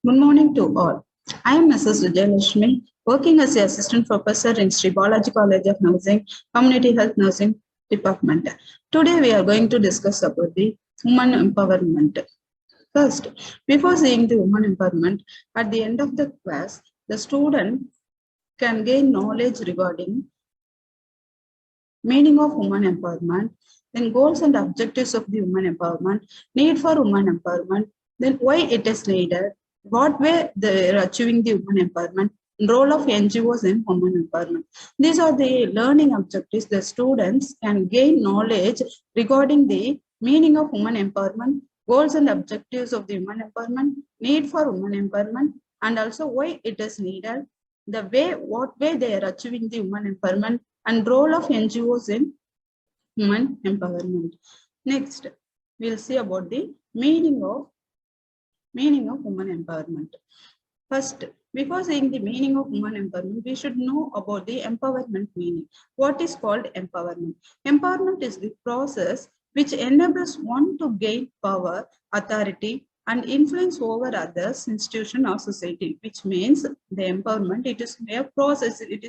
Good morning to all. I am Mrs.K.S.Vijayalakshmi, working as the Assistant Professor in Sri Balaji College of Nursing, Community Health Nursing Department. Today we are going to discuss about the women empowerment. First, before seeing the women empowerment, at the end of the class, the student can gain knowledge regarding meaning of women empowerment, then goals and objectives of the women empowerment, need for women empowerment, then why it is needed, what way they are achieving the women empowerment, role of NGOs in women empowerment. These are the learning objectives. The students can gain knowledge regarding the meaning of women empowerment, goals and objectives of the women empowerment, need for women empowerment, and also why it is needed, the way, what way they are achieving the women empowerment, and role of NGOs in women empowerment. Next, we'll see about the meaning of women empowerment. First, before saying the meaning of women empowerment, we should know about the empowerment meaning. What is called empowerment? Empowerment is the process which enables one to gain power, authority, and influence over others, institution, or society. Which means the empowerment, it is a process. It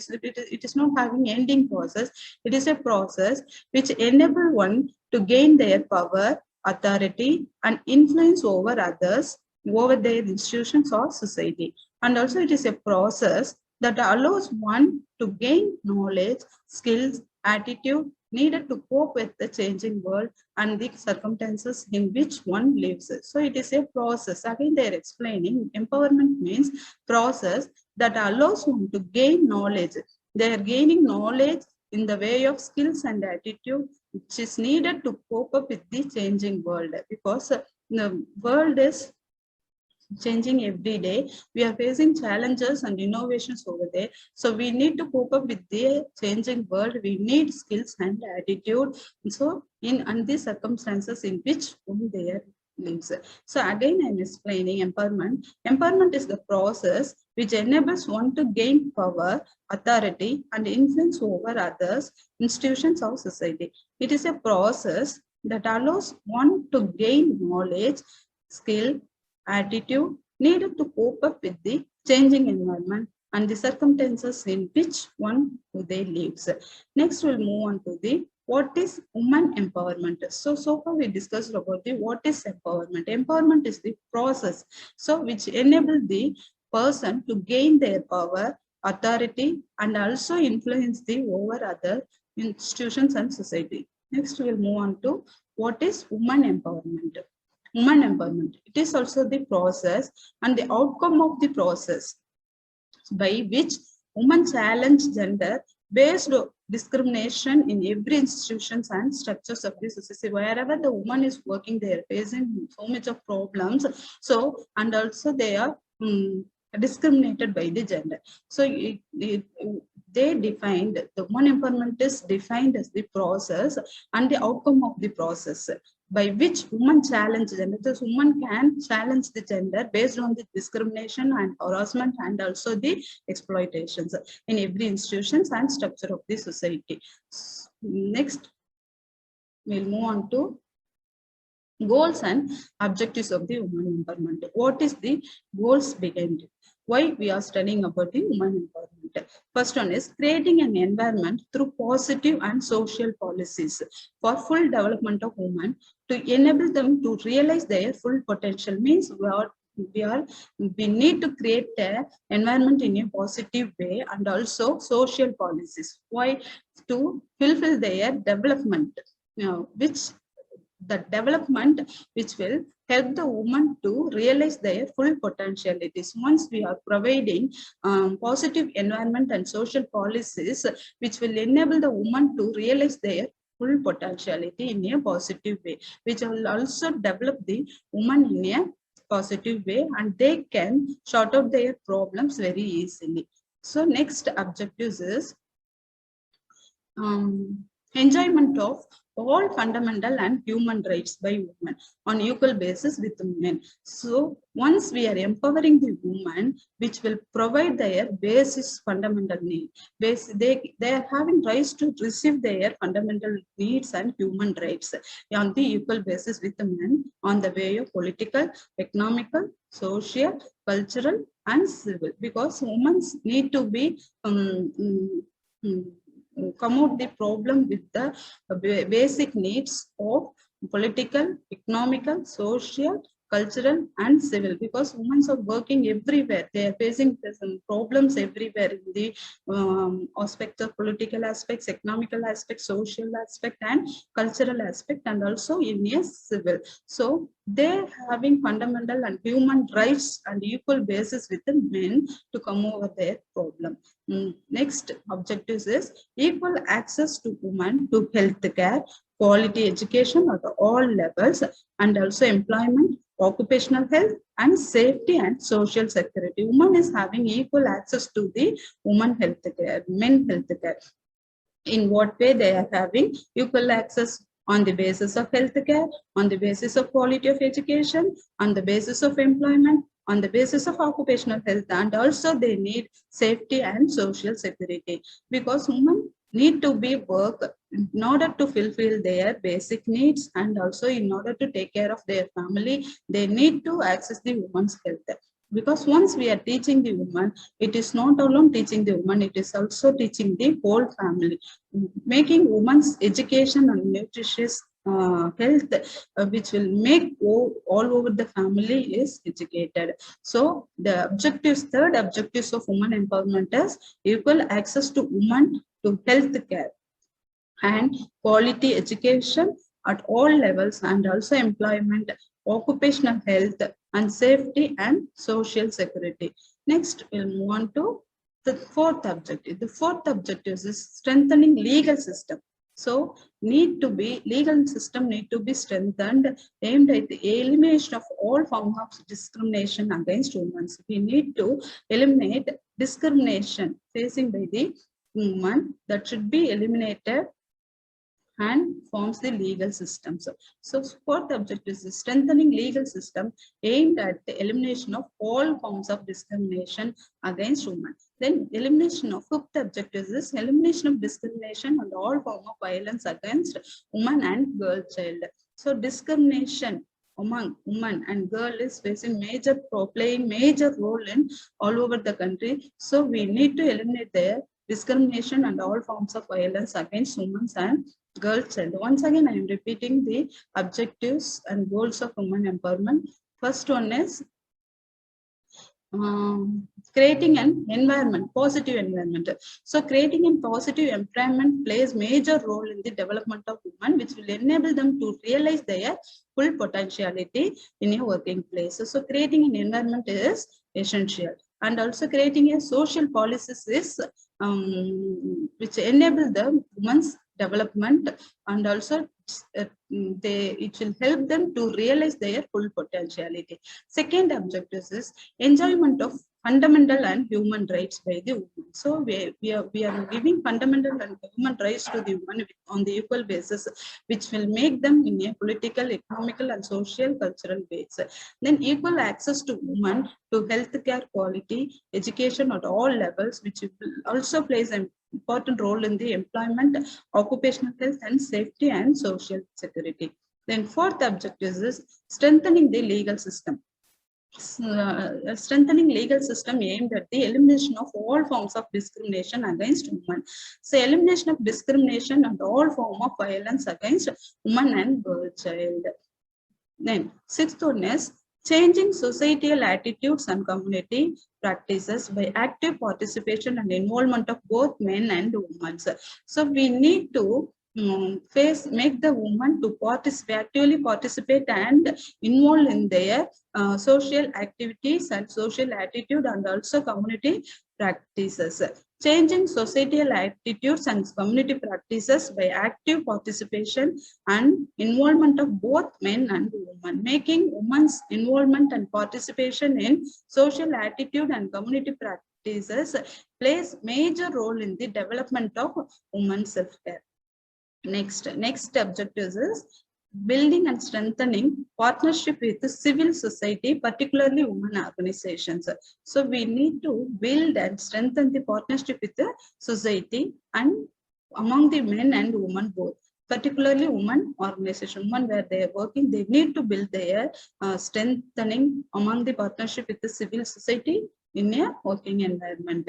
is not having ending process. It is a process which enable one to gain their power, authority, and influence over others, over their institutions or society. And also it is a process that allows one to gain knowledge, skills, attitude needed to cope with the changing world and the circumstances in which one lives. So it is a process. Again, they are explaining empowerment means process that allows one to gain knowledge. They are gaining knowledge in the way of skills and attitude which is needed to cope up with the changing world, because the world is changing every day. We are facing challenges and innovations over there. So we need to cope up with the changing world. We need skills and attitude. So in these circumstances in which one they lives. So again, I'm explaining empowerment. Empowerment is the process which enables one to gain power, authority, and influence over others, institutions, or society. It is a process that allows one to gain knowledge, skill, attitude needed to cope up with the changing environment and the circumstances in which one they lives. Next, we'll move on to the what is woman empowerment. So far we discussed about the what is empowerment. Empowerment is the process which enable the person to gain their power, authority, and also influence the over other institutions and society. Next, we'll move on to what is woman empowerment. Woman empowerment. It is also the process and the outcome of the process by which women challenge gender-based discrimination in every institutions and structures of the society. Wherever the woman is working, they are facing so much of problems. So, and also they are discriminated by the gender. So they defined, the woman empowerment is defined as the process and the outcome of the process by which women challenge gender. This woman can challenge the gender based on the discrimination and harassment and also the exploitations in every institutions and structure of the society. Next, we'll move on to goals and objectives of the women empowerment. What is the goals behind it? Why we are studying about the women empowerment? First one is creating an environment through positive and social policies for full development of women to enable them to realize their full potential. Means we need to create an environment in a positive way and also social policies. Why? To fulfill their development, which the development which will help the woman to realize their full potentialities. Once we are providing positive environment and social policies which will enable the woman to realize their full potentiality in a positive way, which will also develop the woman in a positive way, and they can sort out their problems very easily. So next objectives is enjoyment of all fundamental and human rights by women on equal basis with men. So once we are empowering the woman, which will provide their basis fundamental need, they are having rights to receive their fundamental needs and human rights on the equal basis with the men on the way of political, economical, social, cultural, and civil. Because women need to be come out the problem with the basic needs of political, economical, social, cultural, and civil. Because women are working everywhere, they are facing some problems everywhere in the aspects of political aspects, economical aspects, social aspect, and cultural aspect, and also in a civil. So they're having fundamental and human rights and equal basis with the men to come over their problem. Next objectives is equal access to women to health care, quality education at all levels, and also employment, occupational health, and safety and social security. Women is having equal access to the women health care, men health care. In what way they are having equal access? On the basis of health care, on the basis of quality of education, on the basis of employment, on the basis of occupational health, and also they need safety and social security. Because women need to be work in order to fulfill their basic needs, and also in order to take care of their family, they need to access the women's health. Because once we are teaching the woman, it is not alone teaching the woman, it is also teaching the whole family, making women's education and nutritious health, which will make all over the family is educated. So the objectives, third objectives of women empowerment is equal access to women to health care and quality education at all levels, and also employment, occupational health, and safety and social security. Next, we'll move on to the fourth objective. The fourth objective is strengthening legal system. So legal system need to be strengthened, aimed at the elimination of all forms of discrimination against women. So we need to eliminate discrimination facing by the woman, that should be eliminated, and forms the legal system. So fourth objective is strengthening legal system aimed at the elimination of all forms of discrimination against women. Then elimination of fifth objective is elimination of discrimination and all form of violence against women and girl child. So discrimination among women and girl is playing major role in all over the country. So we need to eliminate their discrimination and all forms of violence against women and girl child. Once again, I am repeating the objectives and goals of women empowerment. First one is creating an environment, positive environment. So creating a positive environment plays major role in the development of women, which will enable them to realize their full potentiality in a working place. So creating an environment is essential. And also creating a social policies is which enable the women's development, and also it will help them to realize their full potentiality. Second objective is enjoyment of fundamental and human rights by the women. So we are giving fundamental and human rights to the women on the equal basis, which will make them in a political, economical, and social cultural base. Then equal access to women to healthcare, quality education at all levels, which also plays an important role in the employment, occupational health, and safety and social security. Then fourth objective is strengthening the legal system. Strengthening legal system aimed at the elimination of all forms of discrimination against women. So elimination of discrimination and all form of violence against women and girl child. Then sixth one is changing societal attitudes and community practices by active participation and involvement of both men and women. So we need to make the woman to actively participate and involve in their social activities and social attitude, and also community practices. Changing societal attitudes and community practices by active participation and involvement of both men and women. Making women's involvement and participation in social attitude and community practices plays major role in the development of women's self-care. Next objectives is building and strengthening partnership with the civil society, particularly women organizations. So we need to build and strengthen the partnership with the society and among the men and women both, particularly women organization, women where they are working, they need to build their strengthening among the partnership with the civil society in a working environment.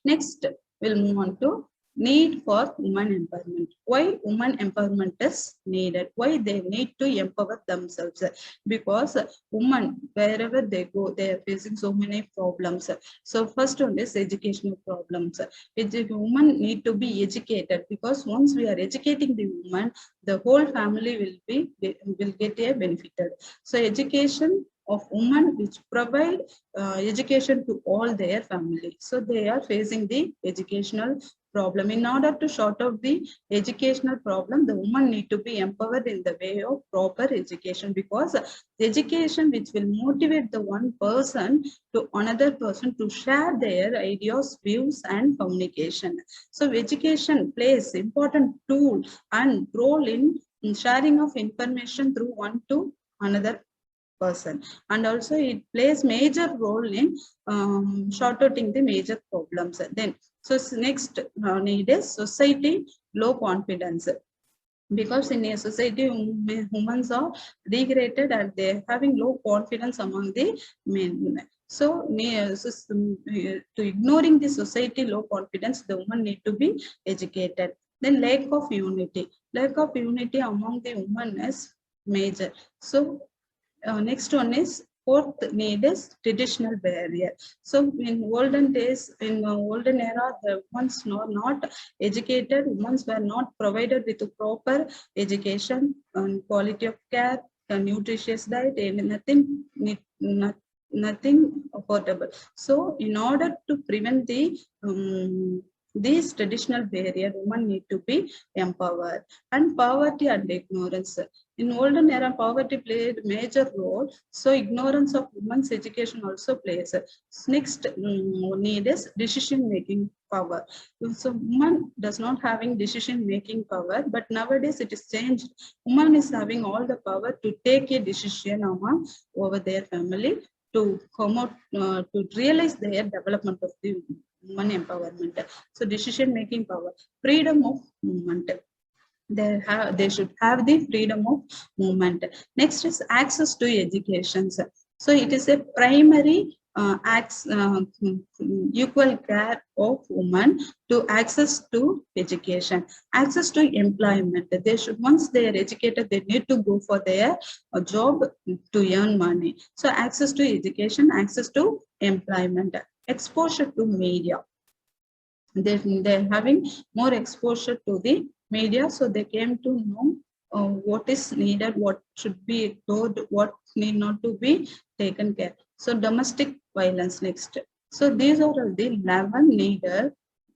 Next, we'll move on to need for women empowerment. Why women empowerment is needed? Why they need to empower themselves? Because women, wherever they go, they are facing so many problems. So first one is educational problems. Women need to be educated, because once we are educating the woman, the whole family will get a benefited. So education of women which provide education to all their family. So they are facing the educational problem. In order to sort out the educational problem, the women need to be empowered in the way of proper education, because the education which will motivate the one person to another person to share their ideas, views, and communication. So education plays important tool and role in sharing of information through one to another person, and also it plays major role in shortcutting the major problems. Then so next need is society low confidence, because in a society humans are degraded and they're having low confidence among the men. So to ignoring the society low confidence, the women need to be educated. Then lack of unity among the women is major. So next one is fourth need is traditional barrier. So in olden days, in olden era, the women were not educated. Women were not provided with a proper education and quality of care, a nutritious diet, and nothing affordable. So in order to prevent these traditional barriers, women need to be empowered. And poverty and ignorance. In olden era, poverty played major role. So ignorance of women's education also plays. Next need is decision-making power. So woman does not having decision-making power, but nowadays it is changed. Woman is having all the power to take a decision over their family, to come out, to realize their development of the woman empowerment. So decision-making power, freedom of movement. They should have the freedom of movement. Next is access to education. So it is a primary equal care of women to access to education, access to employment. They should, once they are educated, they need to go for their job to earn money. So access to education, access to employment, exposure to media. They're having more exposure to the media, so they came to know what is needed, what should be ignored, what need not to be taken care. So domestic violence next. So these are the 11 needed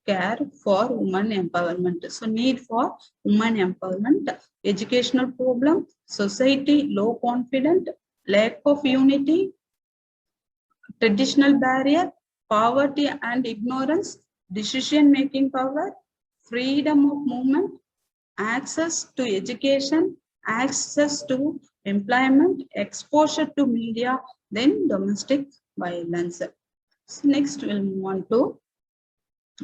care for women empowerment. So need for women empowerment: educational problem, society low confidence, lack of unity, traditional barrier, poverty and ignorance, decision-making power, freedom of movement, access to education, access to employment, exposure to media, then domestic violence. So next, we'll move on to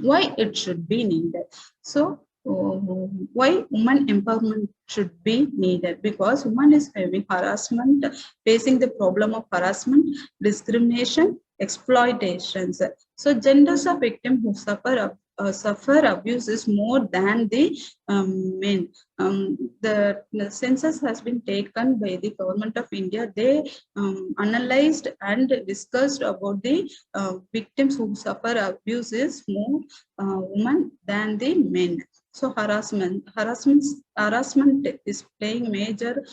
why it should be needed. So why women empowerment should be needed? Because women is having harassment, facing the problem of harassment, discrimination, exploitations. So genders of victims who suffer abuse is more than the men. The census has been taken by the government of India. They analyzed and discussed about the victims who suffer abuse is more women than the men. So harassment is playing major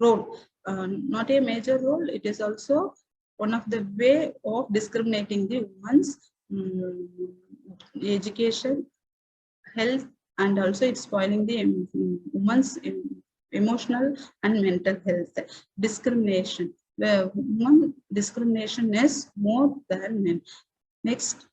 role. Not a major role. It is also one of the way of discriminating the women's education, health, and also it's spoiling the women's emotional and mental health. Discrimination, where women discrimination is more than men. Next,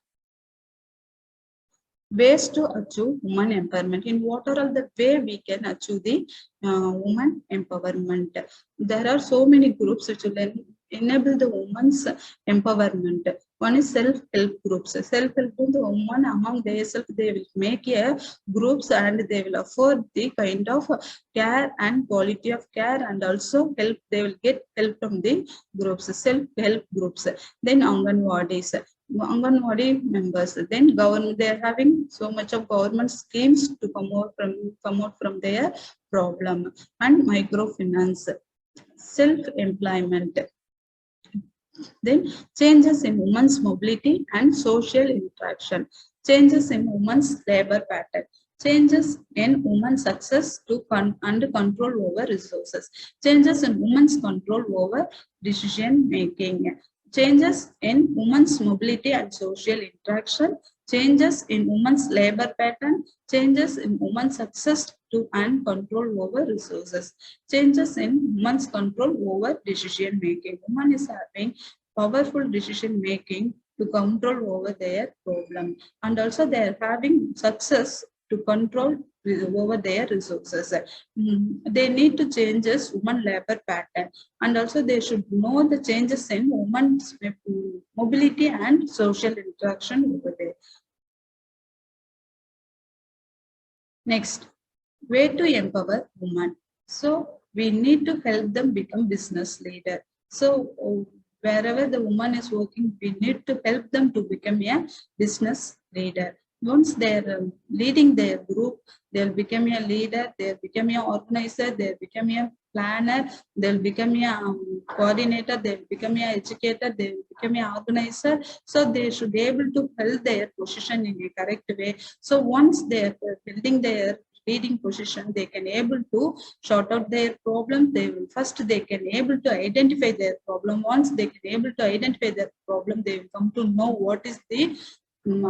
ways to achieve woman empowerment. In what are all the way we can achieve the woman empowerment? There are so many groups which will enable the woman's empowerment. One is self-help groups. Self-help, the woman among themselves, they will make a groups and they will afford the kind of care and quality of care, and also help. They will get help from the groups, self-help groups. Then Anganwadis. Anganwadi members, then government, they are having so much of government schemes to come out from their problem. And microfinance, self-employment, then changes in women's mobility and social interaction, changes in women's labor pattern, changes in women's access to and control over resources, changes in women's control over decision making, changes in women's mobility and social interaction, changes in women's labor pattern, changes in women's access to and control over resources, changes in women's control over decision making. Woman is having powerful decision making to control over their problem, and also they are having success to control over their resources. They need to change this woman labor pattern, and also they should know the changes in women's mobility and social interaction over there. Next, way to empower women. So we need to help them become business leader. So wherever the woman is working, we need to help them to become a business leader. Once they're leading their group, they'll become a leader, they'll become an organizer, they'll become a planner, they'll become a coordinator, they'll become an educator, they'll become an organizer. So they should be able to hold their position in a correct way. So once they're building their leading position, they can able to sort out their problem. They will first, they can able to identify their problem. Once they can able to identify their problem, they will come to know what is the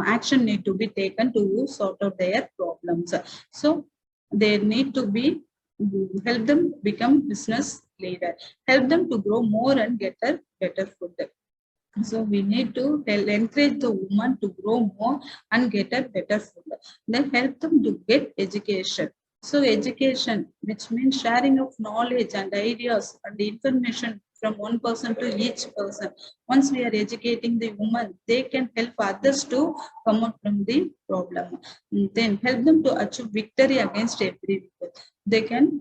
action need to be taken to sort out their problems. So they need to be help them become business leader, help them to grow more and get a better food. So we need to encourage the woman to grow more and get a better food. Then help them to get education. So education, which means sharing of knowledge and ideas and information from one person to each person. Once we are educating the woman, they can help others to come out from the problem. Then help them to achieve victory against every evil. They can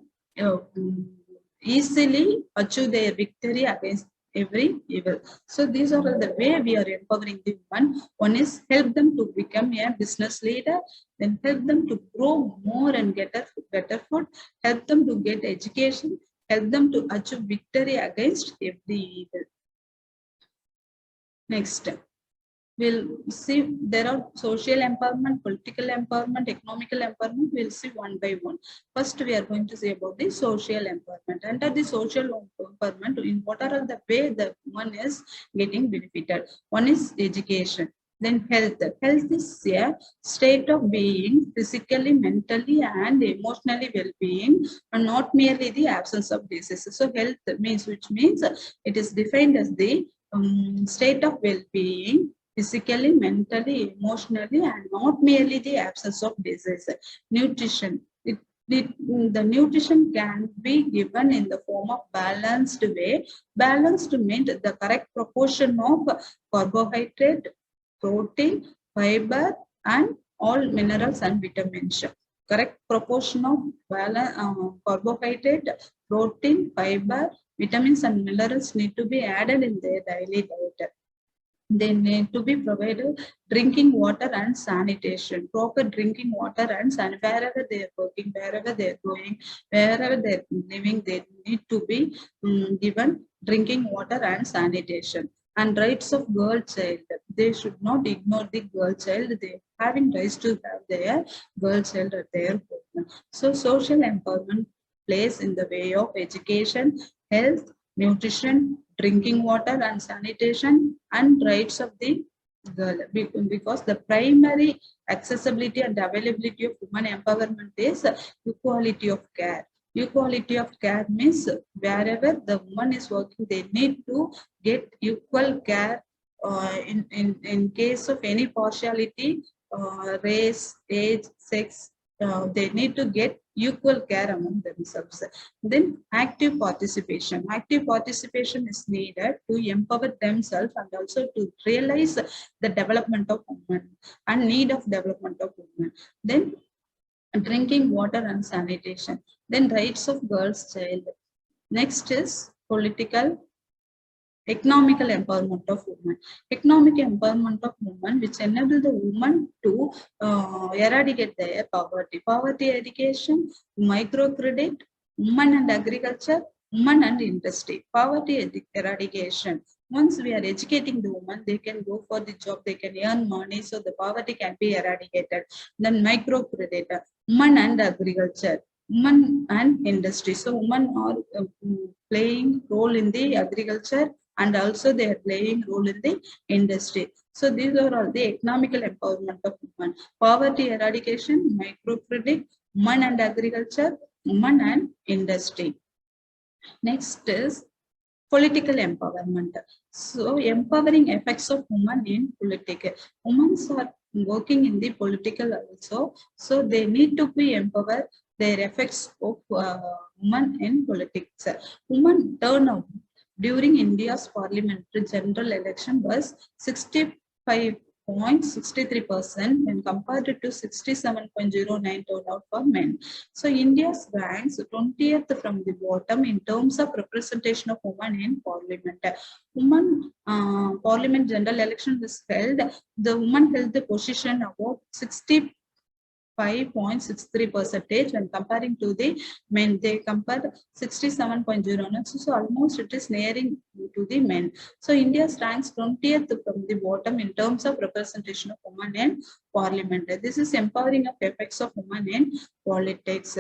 easily achieve their victory against every evil. So these are all the way we are empowering the woman. One is help them to become a business leader, then help them to grow more and get a better food, help them to get education, help them to achieve victory against every evil. Next, we'll see there are social empowerment, political empowerment, economical empowerment. We'll see one by one. First, we are going to say about the social empowerment. Under the social empowerment, in what are the way the woman is getting benefited? One is education. Then health. Health is a state of being physically, mentally, and emotionally well-being, and not merely the absence of diseases. So health means, which means it is defined as the state of well-being, physically, mentally, emotionally, and not merely the absence of disease. Nutrition. The nutrition can be given in the form of balanced way. Balanced means the correct proportion of carbohydrate, protein, fiber, and all minerals and vitamins. Correct proportion of carbohydrate, protein, fiber, vitamins, and minerals need to be added in their daily diet. They need to be provided drinking water and sanitation, proper drinking water and sanitation. Wherever they are working, wherever they are going, wherever they are living, they need to be given drinking water and sanitation. And rights of girl child, they should not ignore the girl child. They are having rights to have their girl child at their home. So social empowerment plays in the way of education, health, nutrition, drinking water and sanitation, and rights of the girl. Because the primary accessibility and availability of women empowerment is equality of care. Equality of care means wherever the woman is working, they need to get equal care. In case of any partiality, race, age, sex, they need to get equal care among themselves. Then active participation. Active participation is needed to empower themselves and also to realize the development of women and need of development of women. Then drinking water and sanitation. Then rights of girls child. Next is economical empowerment of women. Economic empowerment of women, which enable the woman to eradicate their poverty. Poverty education, microcredit, women and agriculture, women and industry. Poverty eradication. Once we are educating the woman, they can go for the job, they can earn money, so the poverty can be eradicated. Then microcredit, women and agriculture, women and industry. So women are playing role in the agriculture and also they are playing role in the industry. So these are all the economical empowerment of women. Poverty eradication, microcredit, women and agriculture, women and industry. Next is political empowerment. So empowering effects of women in politics. Women are working in the political also, so they need to be empowered their effects of women in politics. Women turnout during India's parliamentary general election was 65.63% when compared to 67.09 turnout for men. So India's ranks 20th from the bottom in terms of representation of women in parliament. Parliament general election was held. The woman held the position about 65.63% when comparing to the men. They compared 67.09, so almost it is nearing to the men. So India ranks 20th from the bottom in terms of representation of women in parliament. This is empowering of effects of women in politics.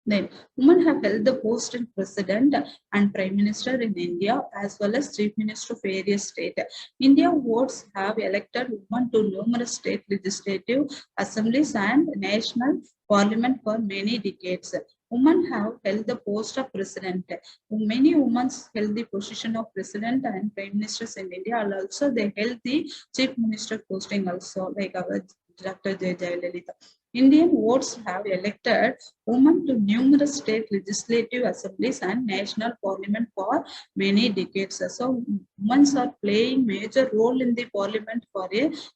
Then, women have held the post of president and prime minister in India as well as chief minister of various states. India votes have elected women to numerous state legislative assemblies and national parliament for many decades. Women have held the post of president. Many women held the position of president and prime ministers in India, and also they held the chief minister posting also, like our Dr. Vijayalakshmi. Indian votes have elected women to numerous state legislative assemblies and national parliament for many decades. So women are playing major role in the parliament for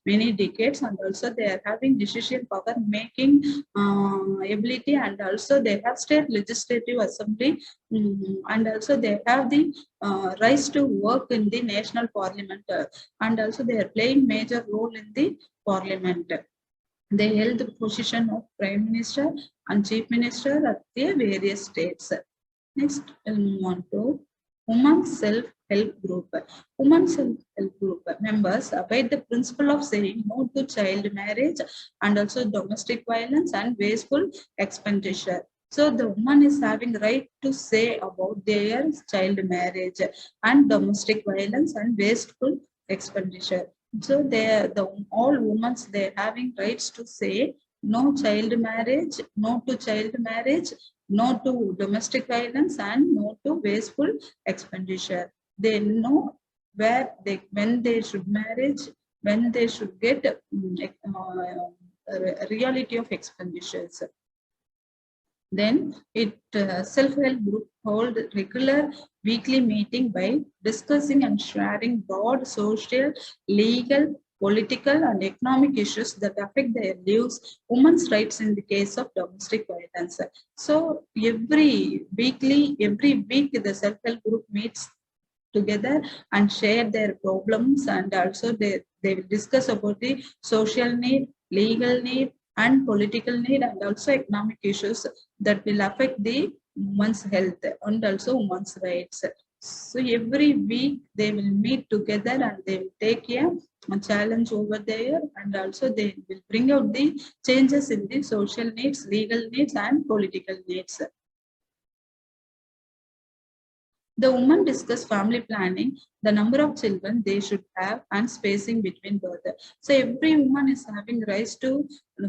many decades, and also they are having decision power making ability, and also they have state legislative assembly, and also they have the rights to work in the national parliament, and also they are playing major role in the parliament. They held the position of prime minister and chief minister at the various states. Next, we'll move on to women's self-help group. Women's self-help group members abide the principle of saying no to child marriage and also domestic violence and wasteful expenditure. So the woman is having right to say about their child marriage and domestic violence and wasteful expenditure. So all women, they're having rights to say no child marriage, no to child marriage, no to domestic violence, and no to wasteful expenditure. They know when they should marriage, when they should get reality of expenditures. Then self-help group hold regular weekly meeting by discussing and sharing broad social, legal, political and economic issues that affect their lives, women's rights in the case of domestic violence. So every week the self-help group meets together and share their problems, and also they will discuss about the social need, legal need and political need, and also economic issues that will affect the women's health and also women's rights. So every week they will meet together and they will take a challenge over there, and also they will bring out the changes in the social needs, legal needs and political needs. The women discuss family planning, the number of children they should have and spacing between birth. So every woman is having rights to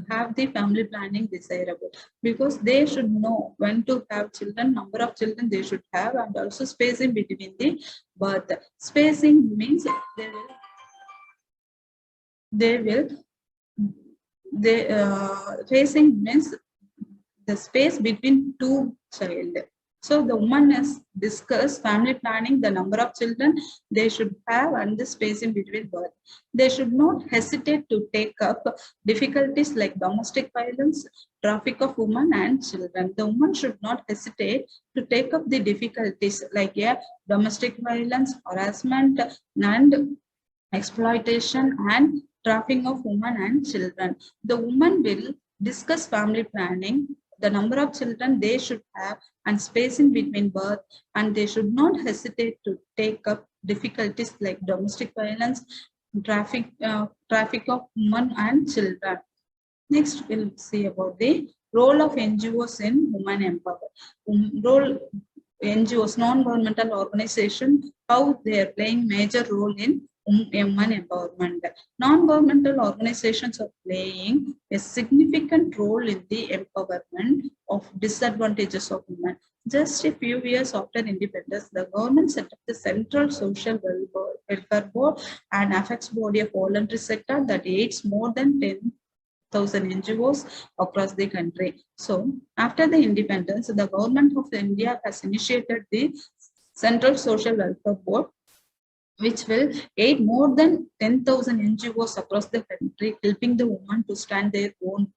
have the family planning desirable, because they should know when to have children, number of children they should have, and also spacing between the birth. Spacing means they will they will facing means the space between two child. So the woman has discussed family planning, the number of children they should have and the space in between birth. They should not hesitate to take up difficulties like domestic violence, traffic of women and children. The woman should not hesitate to take up the difficulties like domestic violence, harassment and exploitation and trafficking of women and children. The woman will discuss family planning, the number of children they should have and spacing between birth, and they should not hesitate to take up difficulties like domestic violence, traffic of women and children. Next, we'll see about the role of NGOs in women empowerment. Role NGOs, non-governmental organization, how they are playing major role in women empowerment. Non-governmental organizations are playing a significant role in the empowerment of disadvantages of women. Just a few years after independence, the government set up the Central Social Welfare Board and affects body of voluntary sector that aids more than 10,000 NGOs across the country. So, after the independence, the government of India has initiated the Central Social Welfare Board, which will aid more than 10,000 NGOs across the country, helping the women to stand their own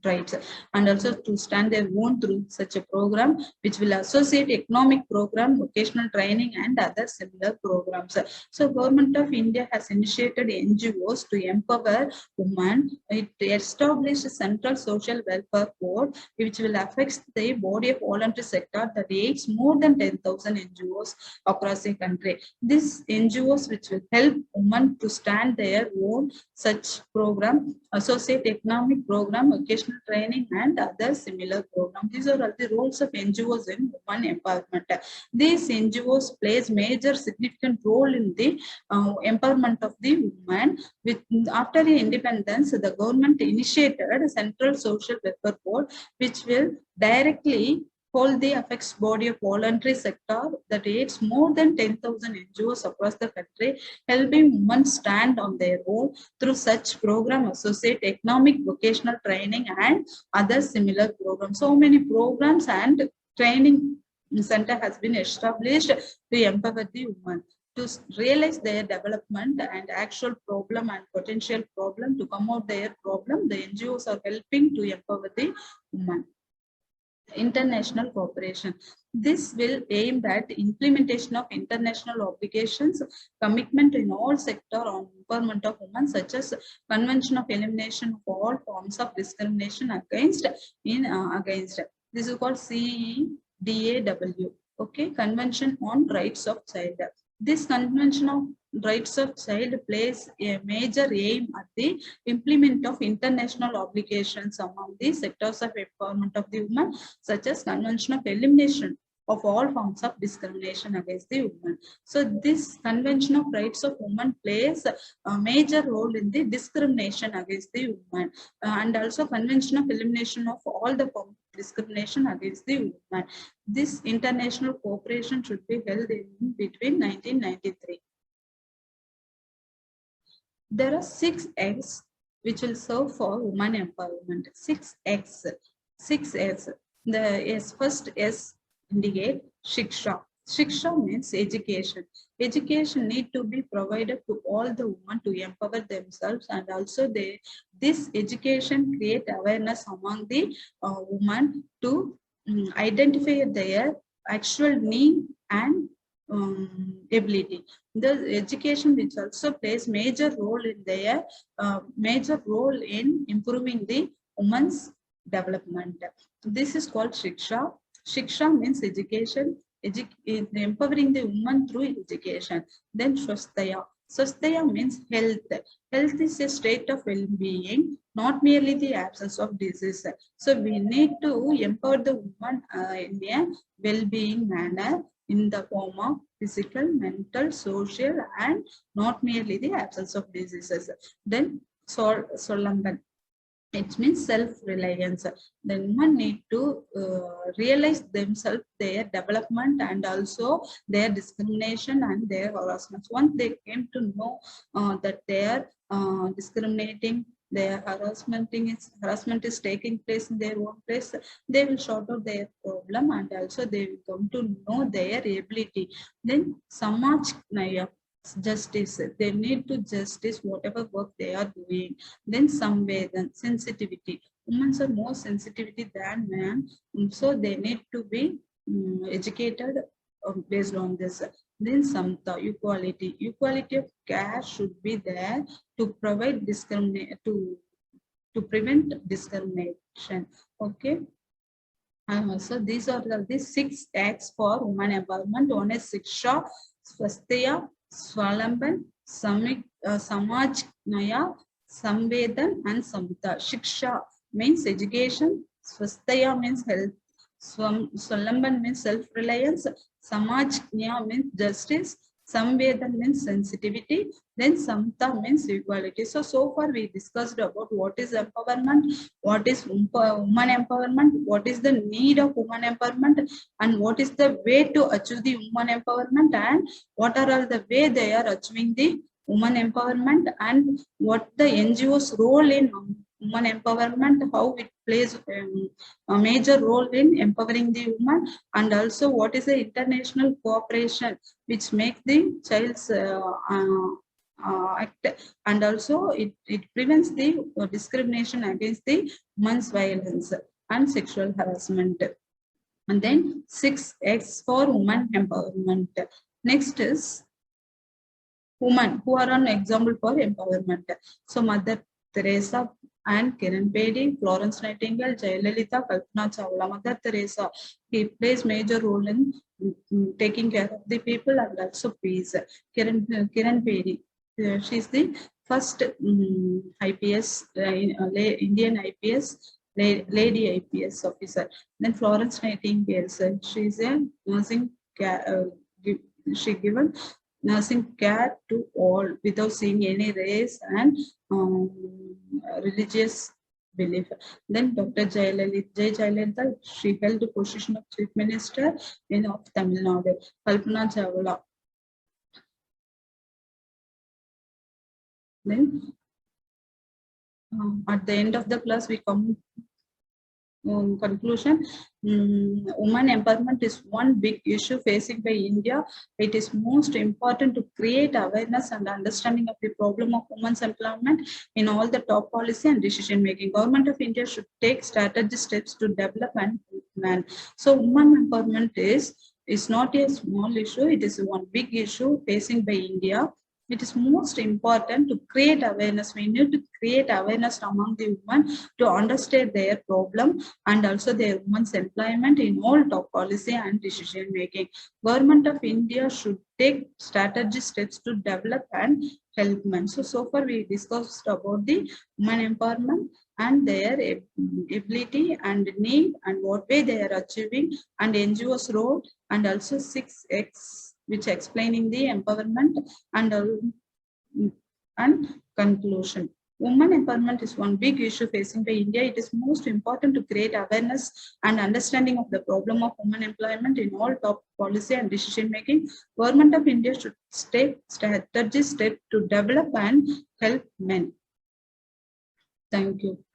rights and also to stand their own through such a program, which will associate economic program, vocational training and other similar programs. So government of India has initiated NGOs to empower women. It established a Central Social Welfare Board, which will affect the body of voluntary sector that aids more than 10,000 NGOs across the country. These NGOs which will help women to stand their own such program, associate economic program, vocational training and other similar programs. These are all the roles of NGOs in women empowerment. These NGOs plays major significant role in the empowerment of the women. After the independence, the government initiated a Central Social Welfare Board, which will directly hold the affects body of voluntary sector that aids more than 10,000 NGOs across the country, helping women stand on their own through such program, associate economic, vocational training and other similar programs. So many programs and training center has been established to empower the women to realize their development and actual problem and potential problem, to come out their problem. The NGOs are helping to empower the women. International cooperation. This will aim at implementation of international obligations, commitment in all sector on empowerment of women, such as Convention of Elimination of all forms of discrimination against. This is called CEDAW. Okay, Convention on Rights of Child. This Convention of Rights of Child plays a major aim at the implement of international obligations among the sectors of empowerment of the women, such as Convention of Elimination of all forms of discrimination against the women. So this Convention of Rights of Women plays a major role in the discrimination against the women, and also Convention of Elimination of all the forms of discrimination against the women. This international cooperation should be held in between 1993. There are 6 X which will serve for women empowerment. 6 X. 6 S. The S, first S indicate Shiksha. Shiksha means education. Education need to be provided to all the women to empower themselves, and also this education create awareness among the women to identify their actual need and ability. The education which also plays major role in their improving the women's development. This is called Shiksha. Shiksha means education, empowering the woman through education. Then Swasthaya. Swasthaya means health. Health is a state of well-being, not merely the absence of disease. So we need to empower the woman in a well-being manner in the form of physical, mental, social, and not merely the absence of diseases. Then Solangan. It means self-reliance. The women need to realize themselves, their development and also their discrimination and their harassment. Once they came to know that their discriminating, their harassment is taking place in their own place, they will sort out their problem and also they will come to know their ability. Then Samaj Naya, justice, they need to justice whatever work they are doing. Then Samvedan, sensitivity, women are more sensitivity than men, so they need to be educated based on this. Then Samta, equality of care should be there to provide to prevent discrimination. Okay. So these are the 6 acts for women empowerment. One is Shiksha, Swasthya, Swalamban, Samaj Naya, Samvedan, and Samta. Shiksha means education, Swasthya means health, Swalamban means self-reliance, Samaj Naya means justice, Samvedan means sensitivity, then Samta means equality. So far we discussed about what is empowerment, what is woman empowerment, what is the need of woman empowerment, and what is the way to achieve the woman empowerment, and what are all the way they are achieving the woman empowerment, and what the NGO's role in woman empowerment, how it plays a major role in empowering the woman, and also what is the international cooperation which make the child's act, and also it prevents the discrimination against the women's violence and sexual harassment. And then 6X for women empowerment. Next is women who are an example for empowerment. So Mother Teresa and Kiran Bedi, Florence Nightingale, Jayalalitha, Kalpana Chawla. Mother Teresa, he plays major role in taking care of the people and also peace. Kiran Bedi, she's the first IPS, Indian IPS, lady IPS officer. Then Florence Nightingale, she's a nursing care, she given nursing care to all without seeing any race and religious belief. Then Dr. Jayalalitha, she held the position of Chief Minister of Tamil Nadu. Kalpana Chawla. Then at the end of the class, we come conclusion. Women empowerment is one big issue facing by India. It is most important to create awareness and understanding of the problem of women's employment in all the top policy and decision making. Government of India should take strategic steps to develop and plan. So women empowerment is not a small issue. It is one big issue facing by India. It is most important to create awareness. We need to create awareness among the women to understand their problem and also their women's employment in all top policy and decision making. Government of India should take strategic steps to develop and help men. So far we discussed about the women empowerment and their ability and need and what way they are achieving, and NGO's role, and also 6X, which explaining the empowerment and conclusion. Women empowerment is one big issue facing by India. It is most important to create awareness and understanding of the problem of women employment in all top policy and decision making. Government of India should take strategic steps to develop and help men. Thank you.